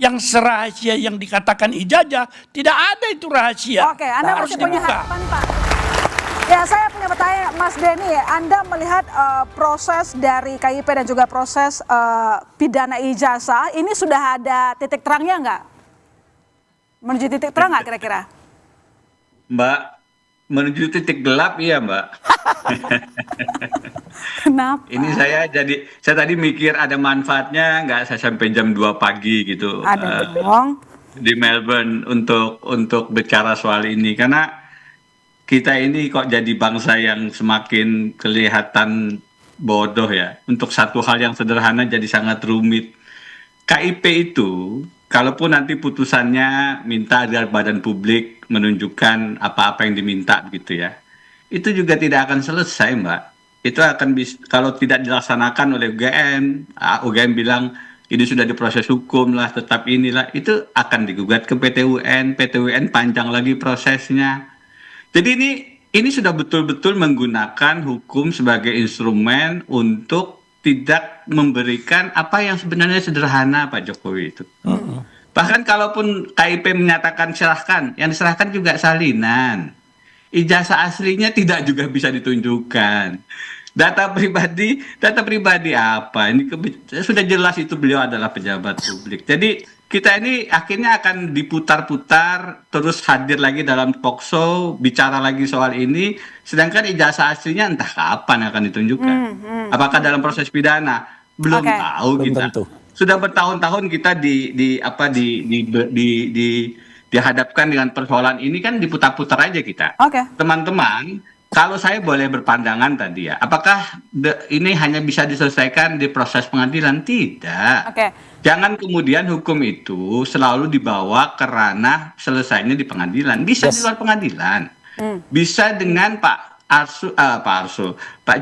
yang serahasia yang dikatakan ijazah, tidak ada itu rahasia. Oke, Anda Harus masih punya dibuka. harapan, Pak. Ya, saya punya pertanyaan, Mas Denny. Anda melihat proses dari KIP dan juga proses pidana ijazah ini sudah ada titik terangnya nggak? Menuju titik terang nggak kira-kira? Mbak, menuju titik gelap iya Mbak. Kenapa? Ini saya tadi mikir ada manfaatnya nggak saya sampai jam 2 pagi gitu Ada dong. di Melbourne untuk bicara soal ini, karena kita ini kok jadi bangsa yang semakin kelihatan bodoh ya. Untuk satu hal yang sederhana jadi sangat rumit. KIP itu, kalaupun nanti putusannya minta agar badan publik menunjukkan apa-apa yang diminta gitu ya, itu juga tidak akan selesai Mbak. Itu akan kalau tidak dilaksanakan oleh UGM, UGM bilang ini sudah diproses hukum lah, tetap inilah, itu akan digugat ke PT UN panjang lagi prosesnya. Jadi ini sudah betul-betul menggunakan hukum sebagai instrumen untuk tidak memberikan apa yang sebenarnya sederhana Pak Jokowi itu. Bahkan kalaupun KIP menyatakan silahkan, yang diserahkan juga salinan. Ijazah aslinya tidak juga bisa ditunjukkan. Data pribadi apa? Ini sudah jelas itu beliau adalah pejabat publik. Jadi kita ini akhirnya akan diputar-putar, terus hadir lagi dalam talk show, bicara lagi soal ini, sedangkan ijazah aslinya entah kapan akan ditunjukkan. Apakah dalam proses pidana? Belum tahu Belum kita. tentu. Sudah bertahun-tahun kita dihadapkan dengan persoalan ini, kan diputar-putar aja kita. Oke. Teman-teman, kalau saya boleh berpandangan tadi ya, apakah ini hanya bisa diselesaikan di proses pengadilan? Tidak. Oke. Jangan kemudian hukum itu selalu dibawa ke ranah selesainya di pengadilan. Bisa di luar pengadilan. Bisa dengan Pak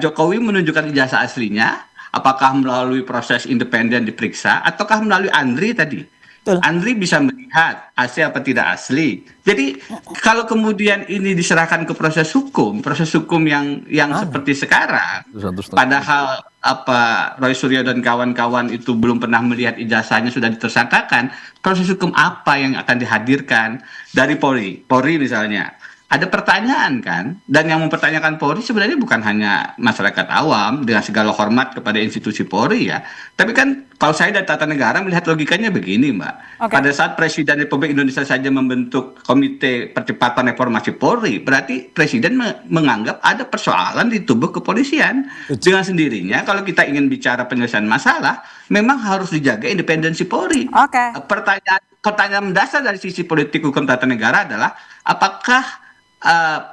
Jokowi menunjukkan ijazah aslinya, apakah melalui proses independen diperiksa, ataukah melalui Andri tadi. Andri bisa melihat asli apa tidak asli. Jadi kalau kemudian ini diserahkan ke proses hukum yang seperti sekarang, padahal Roy Suryo dan kawan-kawan itu belum pernah melihat ijazahnya sudah ditersangkakan, proses hukum apa yang akan dihadirkan dari Polri misalnya? Ada pertanyaan kan, dan yang mempertanyakan Polri sebenarnya bukan hanya masyarakat awam, dengan segala hormat kepada institusi Polri ya, tapi kan kalau saya dari tata negara melihat logikanya begini Mbak. Pada saat Presiden Republik Indonesia saja membentuk Komite Percepatan Reformasi Polri, berarti Presiden menganggap ada persoalan di tubuh kepolisian. Dengan sendirinya kalau kita ingin bicara penyelesaian masalah, memang harus dijaga independensi Polri. Pertanyaan mendasar dari sisi politik hukum tata negara adalah apakah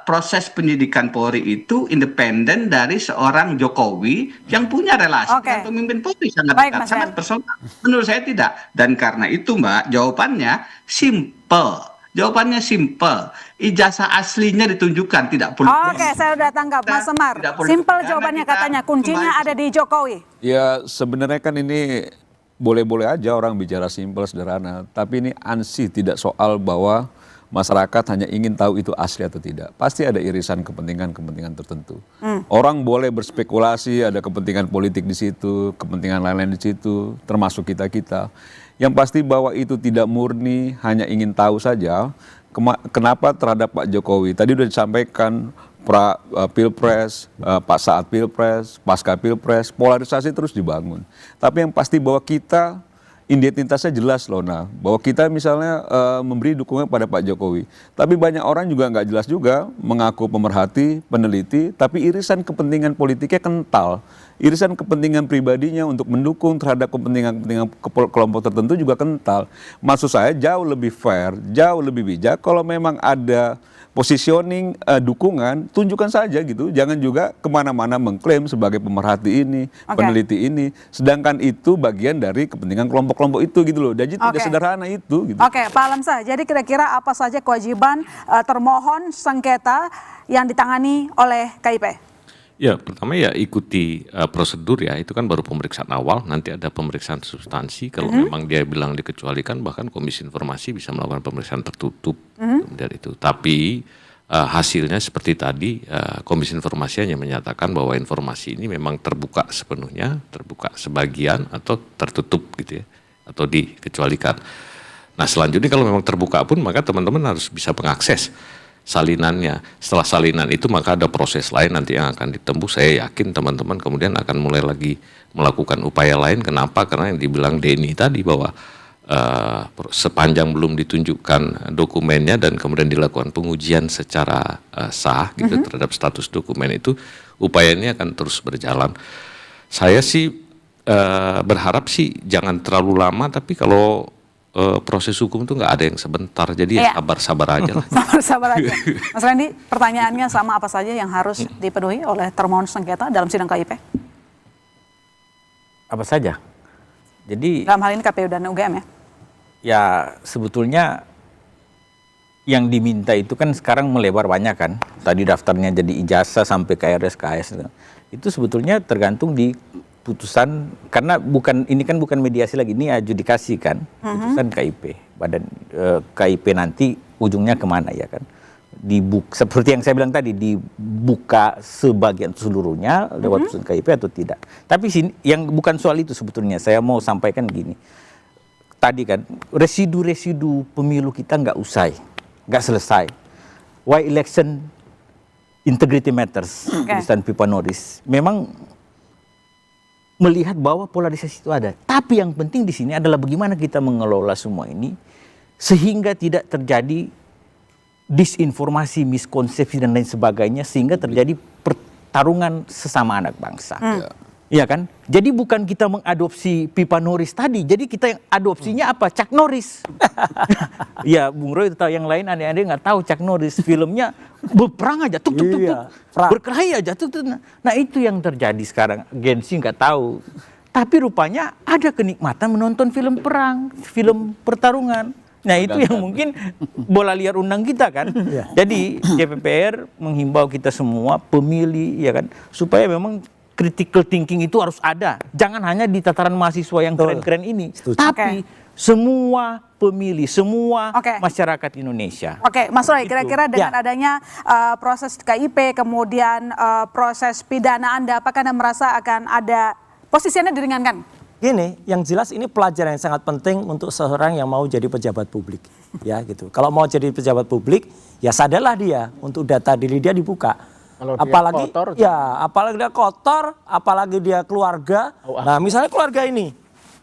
proses penyidikan Polri itu independen dari seorang Jokowi yang punya relasi dengan pemimpin Polri sangat dekat, sangat personal. Menurut saya tidak. Dan karena itu Mbak, jawabannya simple. Ijazah aslinya ditunjukkan, tidak perlu. Oke, saya udah tangkap Mas Semar. Simple jawabannya katanya, kuncinya ada di Jokowi. Ya sebenarnya kan ini boleh-boleh aja orang bicara simpel sederhana, tapi ini ansih tidak soal bahwa masyarakat hanya ingin tahu itu asli atau tidak. Pasti ada irisan kepentingan-kepentingan tertentu. Orang boleh berspekulasi, ada kepentingan politik di situ, kepentingan lain-lain di situ, termasuk kita-kita. Yang pasti bahwa itu tidak murni, hanya ingin tahu saja. Kenapa terhadap Pak Jokowi? Tadi sudah disampaikan Pilpres, saat Pilpres, pasca Pilpres, polarisasi terus dibangun. Tapi yang pasti bahwa kita identitasnya jelas loh, bahwa kita misalnya memberi dukungan pada Pak Jokowi. Tapi banyak orang juga nggak jelas juga, mengaku pemerhati, peneliti, tapi irisan kepentingan politiknya kental. Irisan kepentingan pribadinya untuk mendukung terhadap kepentingan kelompok tertentu juga kental. Maksud saya jauh lebih fair, jauh lebih bijak kalau memang ada positioning dukungan, tunjukkan saja gitu. Jangan juga kemana-mana mengklaim sebagai pemerhati ini, peneliti ini. Sedangkan itu bagian dari kepentingan kelompok-kelompok itu gitu loh. Jadi tidak sederhana itu. Gitu. Oke, Pak Alamsyah. Jadi kira-kira apa saja kewajiban termohon sengketa yang ditangani oleh KIP? Ya, pertama ya ikuti prosedur ya, itu kan baru pemeriksaan awal, nanti ada pemeriksaan substansi, kalau memang dia bilang dikecualikan, bahkan Komisi Informasi bisa melakukan pemeriksaan tertutup dari itu. Tapi hasilnya seperti tadi, Komisi Informasi hanya menyatakan bahwa informasi ini memang terbuka sepenuhnya, terbuka sebagian atau tertutup gitu ya, atau dikecualikan. Nah selanjutnya kalau memang terbuka pun maka teman-teman harus bisa mengakses salinannya. Setelah salinan itu maka ada proses lain nanti yang akan ditempuh. Saya yakin teman-teman kemudian akan mulai lagi melakukan upaya lain. Kenapa? Karena yang dibilang Denny tadi bahwa sepanjang belum ditunjukkan dokumennya dan kemudian dilakukan pengujian secara sah gitu terhadap status dokumen itu, upaya ini akan terus berjalan. Saya sih berharap sih jangan terlalu lama, tapi kalau proses hukum itu nggak ada yang sebentar, jadi ya sabar-sabar aja lah. Sabar-sabar aja. Mas Randy, pertanyaannya sama apa saja yang harus dipenuhi oleh termohon sengketa dalam sidang KIP? Apa saja? Jadi Dalam hal ini KPU dan UGM ya? ya sebetulnya yang diminta itu kan sekarang melebar banyak kan. Tadi daftarnya jadi ijazah sampai KRS, KS. Itu sebetulnya tergantung di putusan, karena ini kan bukan mediasi lagi, ini adjudikasi kan, putusan KIP. Badan KIP nanti ujungnya kemana ya kan. Seperti yang saya bilang tadi, dibuka sebagian seluruhnya lewat putusan KIP atau tidak. Tapi yang bukan soal itu sebetulnya, saya mau sampaikan gini. Tadi kan, residu-residu pemilu kita nggak selesai. Why election integrity matters, tulisan Pipa Norris. Memang melihat bahwa polarisasi itu ada. Tapi yang penting di sini adalah bagaimana kita mengelola semua ini sehingga tidak terjadi disinformasi, miskonsepsi dan lain sebagainya, sehingga terjadi pertarungan sesama anak bangsa. Iya kan? Jadi bukan kita mengadopsi Pipa Norris tadi, jadi kita yang adopsinya apa? Chuck Norris. Ya, Bung Roy tahu, yang lain aneh-aneh nggak tahu Chuck Norris. Filmnya berperang aja, tuk, berkelahi aja, tuk. Nah itu yang terjadi sekarang. Gen Z nggak tahu. Tapi rupanya ada kenikmatan menonton film perang, film pertarungan. Nah itu yang mungkin bola liar undang kita kan. Jadi DPR menghimbau kita semua pemilih ya kan, supaya memang critical thinking itu harus ada. Jangan hanya di tataran mahasiswa yang keren-keren ini, tapi semua pemilih, semua masyarakat Indonesia. Oke, Mas Roy, kira-kira dengan adanya proses KIP, kemudian proses pidana Anda, apakah Anda merasa akan ada posisinya diringankan? Gini, yang jelas ini pelajaran yang sangat penting untuk seorang yang mau jadi pejabat publik, ya gitu. Kalau mau jadi pejabat publik, ya sadarlah dia untuk data diri dia dibuka. Apalagi kotor, apalagi dia kotor, apalagi dia keluarga. Nah, misalnya keluarga ini.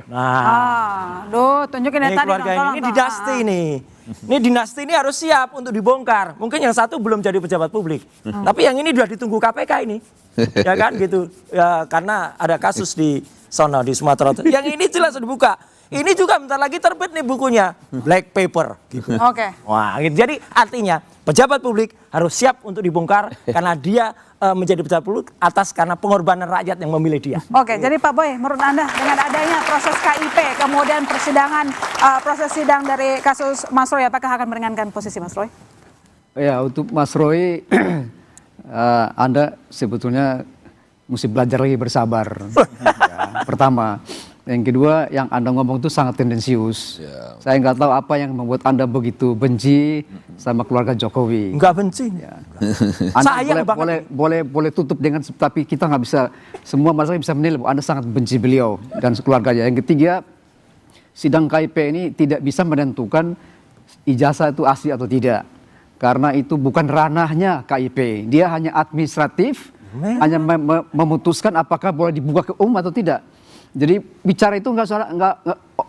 Nah, tunjukin ya tadi keluarga ini dinasti nih. Ini dinasti ini harus siap untuk dibongkar. Mungkin yang satu belum jadi pejabat publik, tapi yang ini sudah ditunggu KPK ini, ya kan gitu. Ya karena ada kasus di sono di Sumatera. Yang ini jelas dibuka. Ini juga bentar lagi terbit nih bukunya, Black Paper. Gitu. Wah, gitu. Jadi artinya pejabat publik harus siap untuk dibongkar karena dia menjadi pejabat publik atas karena pengorbanan rakyat yang memilih dia. Oke, jadi Pak Boy, menurut Anda dengan adanya proses KIP, kemudian persidangan, proses sidang dari kasus Mas Roy, apakah akan meringankan posisi Mas Roy? Ya, untuk Mas Roy, Anda sebetulnya mesti belajar lagi bersabar. Ya, pertama. Yang kedua, yang Anda ngomong itu sangat tendensius. Saya nggak tahu apa yang membuat Anda begitu benci sama keluarga Jokowi. Nggak benci. Ya. Anda boleh tutup dengan, tapi kita nggak bisa, semua masyarakat bisa menilai bahwa Anda sangat benci beliau dan keluarganya. Yang ketiga, sidang KIP ini tidak bisa menentukan ijazah itu asli atau tidak. Karena itu bukan ranahnya KIP. Dia hanya administratif, hanya memutuskan apakah boleh dibuka ke umum atau tidak. Jadi bicara itu nggak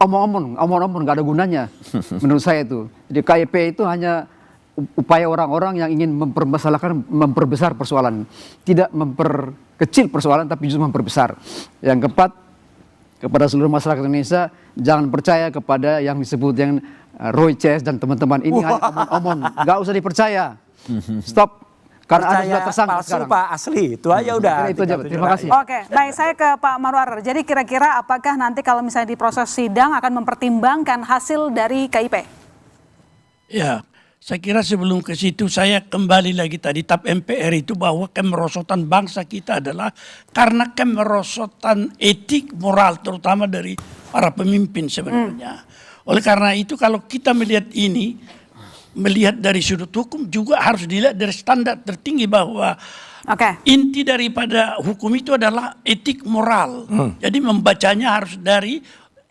omong-omong, nggak ada gunanya menurut saya itu. Jadi KIP itu hanya upaya orang-orang yang ingin memperbesar persoalan, tidak memperkecil persoalan tapi justru memperbesar. Yang keempat, kepada seluruh masyarakat Indonesia, jangan percaya kepada yang disebut yang Roy Ces dan teman-teman ini hanya omong-omong, nggak usah dipercaya. Stop. Karena Anda sudah tersangka sekarang. Pak, asli, itu aja udah. Itu aja, terima kasih. Oke, baik, saya ke Pak Marwar. Jadi kira-kira apakah nanti kalau misalnya di proses sidang akan mempertimbangkan hasil dari KIP? Ya, saya kira sebelum ke situ saya kembali lagi tadi TAP MPR itu bahwa kemerosotan bangsa kita adalah karena kemerosotan etik moral terutama dari para pemimpin sebenarnya. Oleh karena itu kalau kita melihat ini, melihat dari sudut hukum juga harus dilihat dari standar tertinggi bahwa inti daripada hukum itu adalah etik moral. Jadi membacanya harus dari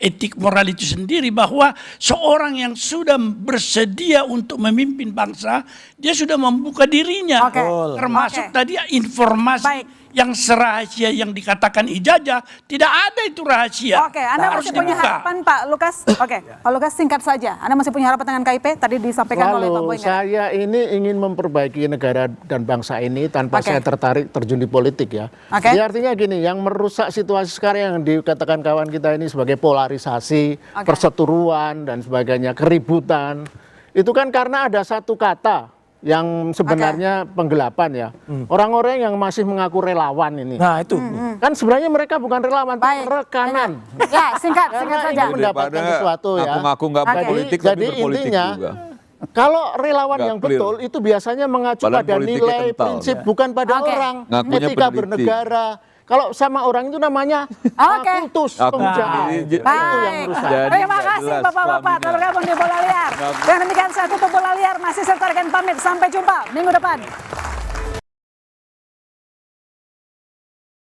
etik moral itu sendiri, bahwa seorang yang sudah bersedia untuk memimpin bangsa, dia sudah membuka dirinya, Oke. termasuk Oke. tadi informasi Baik. yang serahasia yang dikatakan ijazah, tidak ada itu rahasia. Oke, Anda Harus masih punya dibuka. harapan Pak Lukas? Oke, Pak Lukas singkat saja. Anda masih punya harapan dengan KIP? Tadi disampaikan oleh Pak Lalu Boy. saya ini ingin memperbaiki negara dan bangsa ini tanpa Oke. saya tertarik terjun di politik ya. Oke. Jadi artinya gini, yang merusak situasi sekarang yang dikatakan kawan kita ini sebagai polarisasi, Oke. perseteruan dan sebagainya, keributan. Itu kan karena ada satu kata yang sebenarnya penggelapan ya. Orang-orang yang masih mengaku relawan ini. Nah itu. Kan sebenarnya mereka bukan relawan, Baik. tapi rekanan. Ya, singkat Karena saja. ingin mendapatkan sesuatu ya. Ngaku-ngaku nggak Oke. berpolitik Jadi tapi berpolitik intinya, juga. kalau relawan Nggak yang clear. betul itu biasanya mengacu Padahal pada politiknya nilai, kental. prinsip, bukan pada Oke. orang. Ngakunya Etika peneliti. bernegara. Kalau sama orang itu namanya Oke. kultus Aku- pemujaan. Nah, Itu yang Baik. merusak. Jadi Terima nggak kasih jelas Bapak-Bapak kelaminnya. telah bergabung di Bola Liar. Dan demikian saya tutup Bola Liar, masih saya tarikan pamit. Sampai jumpa minggu depan.